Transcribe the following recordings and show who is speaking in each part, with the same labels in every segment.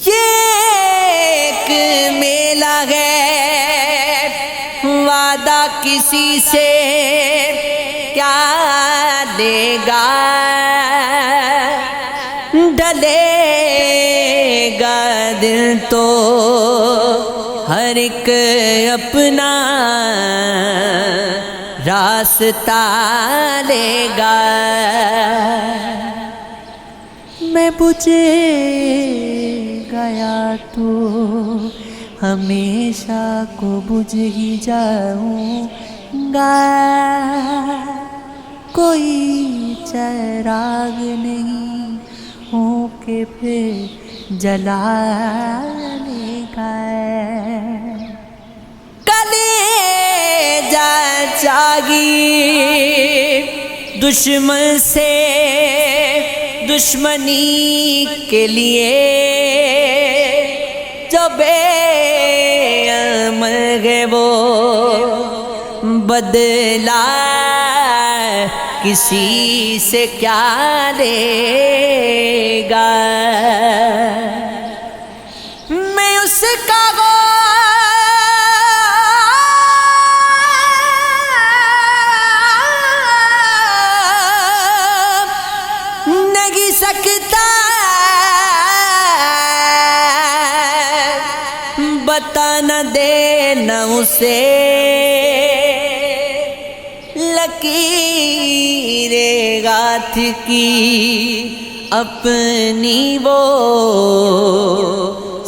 Speaker 1: یہ ایک میلہ ہے، وعدہ کسی سے کیا دے گا، ڈلے گا دل تو ہر ایک اپنا راستہ لے گا۔ میں بجھ گیا تو ہمیشہ کو بجھ ہی جاؤں گا، کوئی چراغ نہیں ہوں کہ پھر جلانے کا۔ کلیجہ چاہیے دشمن سے دشمنی کے لیے، جو بے عمل ہے وہ بدلہ کسی سے کیا لے گا۔ میں اس کا نہیں سکتا بتا نہ دینا اسے، لکیر ہاتھ کی اپنی وہ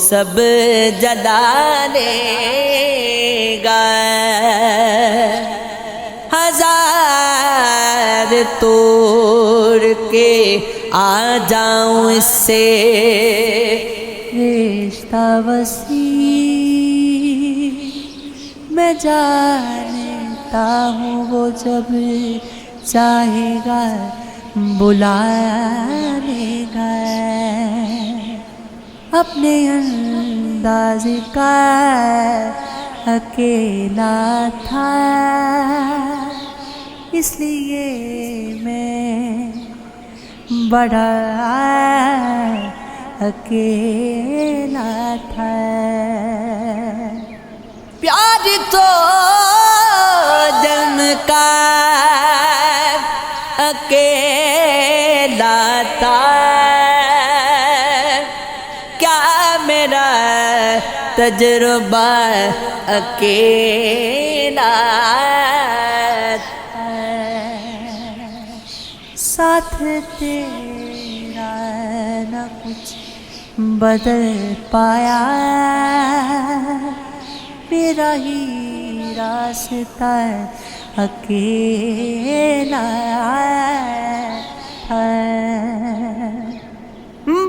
Speaker 1: سب جلا لے گا۔ ہزار توڑ کے آ جاؤں اس سے رشتہ وسیع، میں جانتا ہوں وہ جب چاہے گا بلا لے گا۔ اپنے انداز کا اکیلا تھا، اس لیے میں بڑا اکیلا تھا۔ پیار تو جنم کا اکیلا تھا، کیا میرا تجربہ اکیلا تھا، ساتھ تیرا نہ کچھ بدل پایا، میرا ہی راستہ اکیلا تھا۔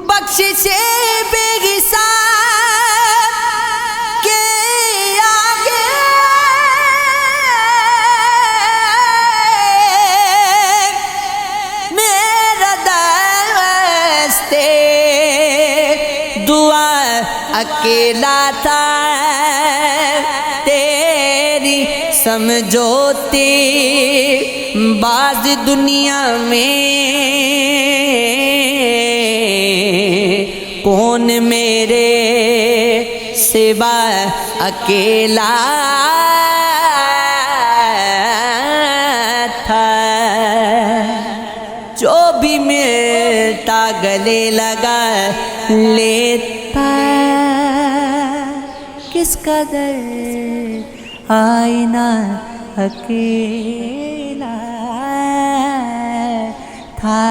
Speaker 1: بخشش بے حساب کے آگے میرا دستے دعا اکیلا تھا، تیری سمجھوتی باز دنیا میں کون میرے سوا اکیلا تھا، جو بھی ملتا گلے لگا لیتا، کس قدر آئینہ اکیلا تھا۔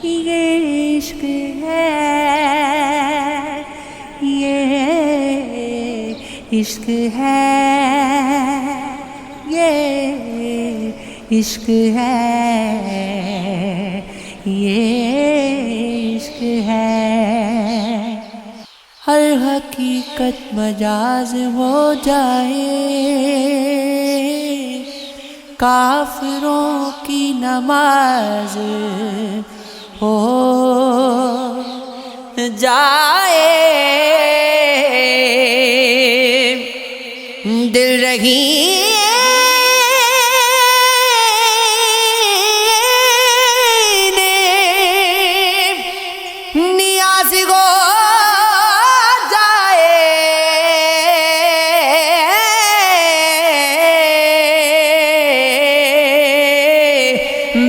Speaker 1: یہ عشق ہے، یہ عشق ہے، یہ عشق ہے، یہ عشق ہے۔ ہر حقیقت مجاز ہو جائے، کافروں کی نماز ہو جائے، دل رہی نیاز ساز ہو جائے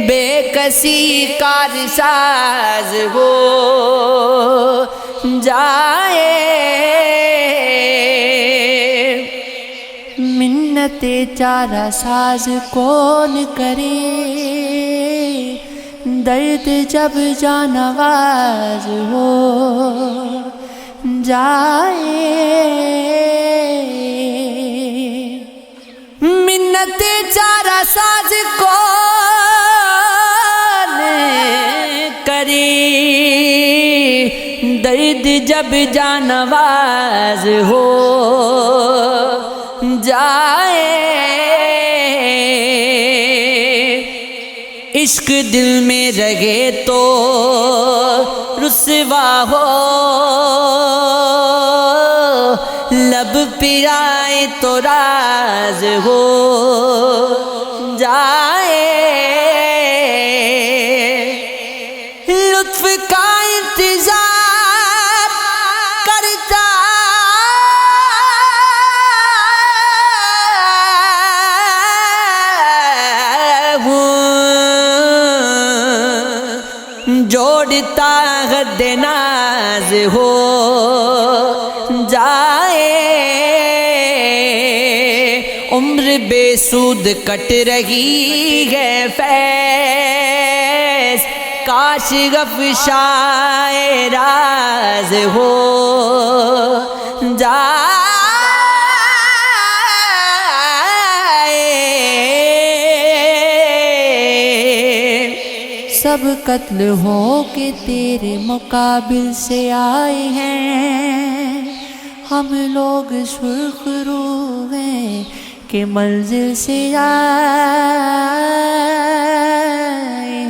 Speaker 1: بے کسی کار ساز ہو جائے منت چارہ ساز کون کرے درد جب جانواز ہو جائے منت چارہ ساز کون کرے درد جب جانواز ہو جائے عشق دل میں رہے تو رسوا ہو لب پرائے تو راز ہو جائے لطف کا انتظار کرتا جوڑتا حد ناز ہو جائے عمر بے سود کٹ رہی ہے فیض کاش افشائے راز ہو سب قتل ہو کے تیرے مقابل سے آئے ہیں ہم لوگ سرخ رو ہیں کہ منزل سے آئے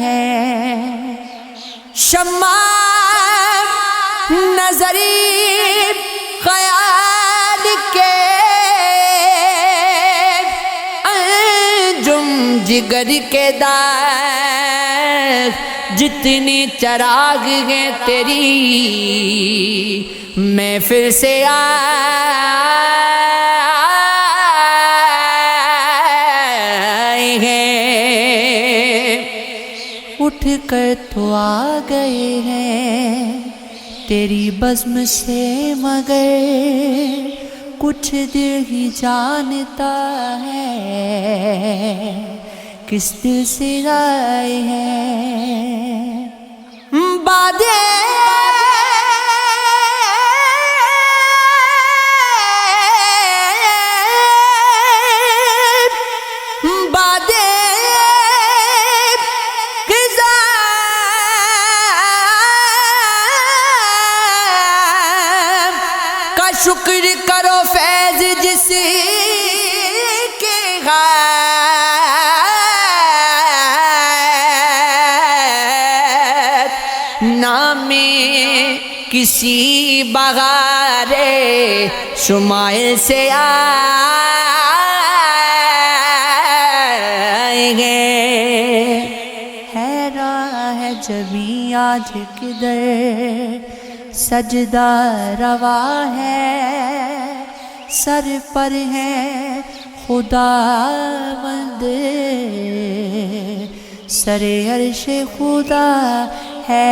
Speaker 1: ہیں شمع نظری خیال کے انجم جگر کے داغ جتنی چراغ ہیں تیری محفل سے آئے ہیں اٹھ کر تو آ گئے ہیں تیری بزم سے مگر کچھ دل ہی جانتا ہے کس دل سے آئے ہیں بادیں کا شکر کرو فیض جس کے نام کسی بغار شمائل سے آئیں گے حیران ہے جبھی آج کدھر سجدہ روا ہے سر پر ہے خداوند سر عرش خدا ہے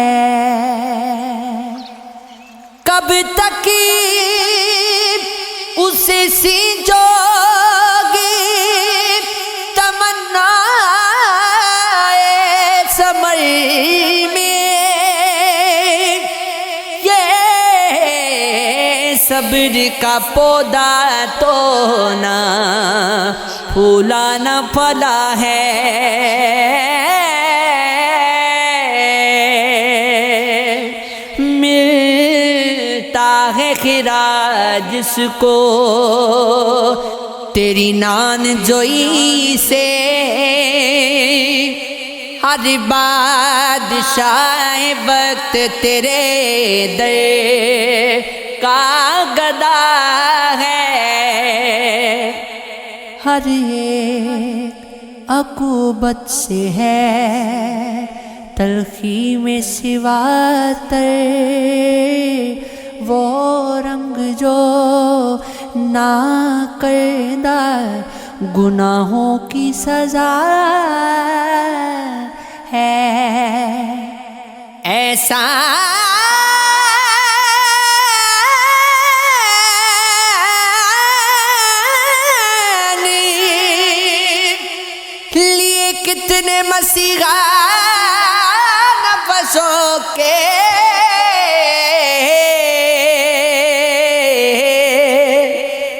Speaker 1: کب تک اسے سینچو گی تمنا سمر میں یہ صبر کا پودا تو نہ پھولا نہ پھلا ہے ہے خراج جس کو تیری نان جوئی سے ہر بادشاہ وقت تیرے در کا گدا ہے ہر ایک عقوبت سے ہے تلخی میں سوا تر ناکردہ گناہوں کی سزا ہے۔ ایسا لیے کتنے مسیحا نفسوں کے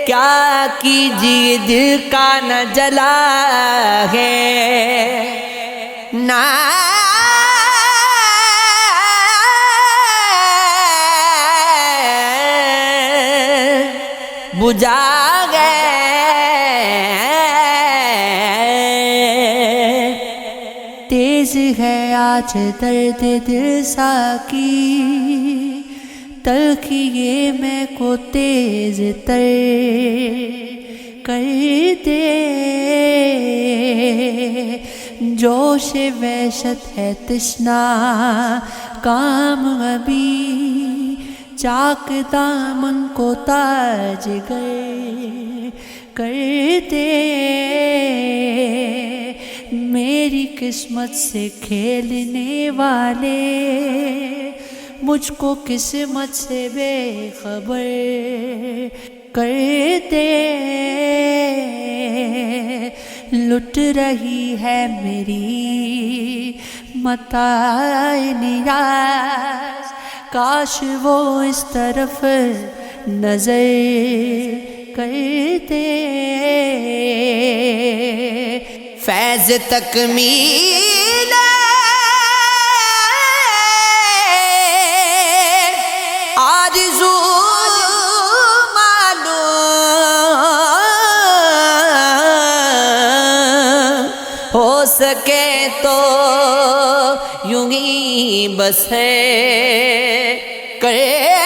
Speaker 1: کیا کیجیے دل کا نہ جلا ہے، نہ بجھا گئے۔ تیز ہے آج درد دل ساکی، تلخی یہ میں کو تیز تر کر دے۔ جوش وحشت ہے تشنا کام ابھی، چاک دامن کو تاج گر کر دے۔ میری قسمت سے کھیلنے والے مجھ کو قسمت سے بے خبر کر دے۔ لٹ رہی ہے میری متاع نیاز، کاش وہ اس طرف نظر کر دے۔ فیض تکمیل آرزو معلوم ہو سکے تو یوں ہی بس ہے کرے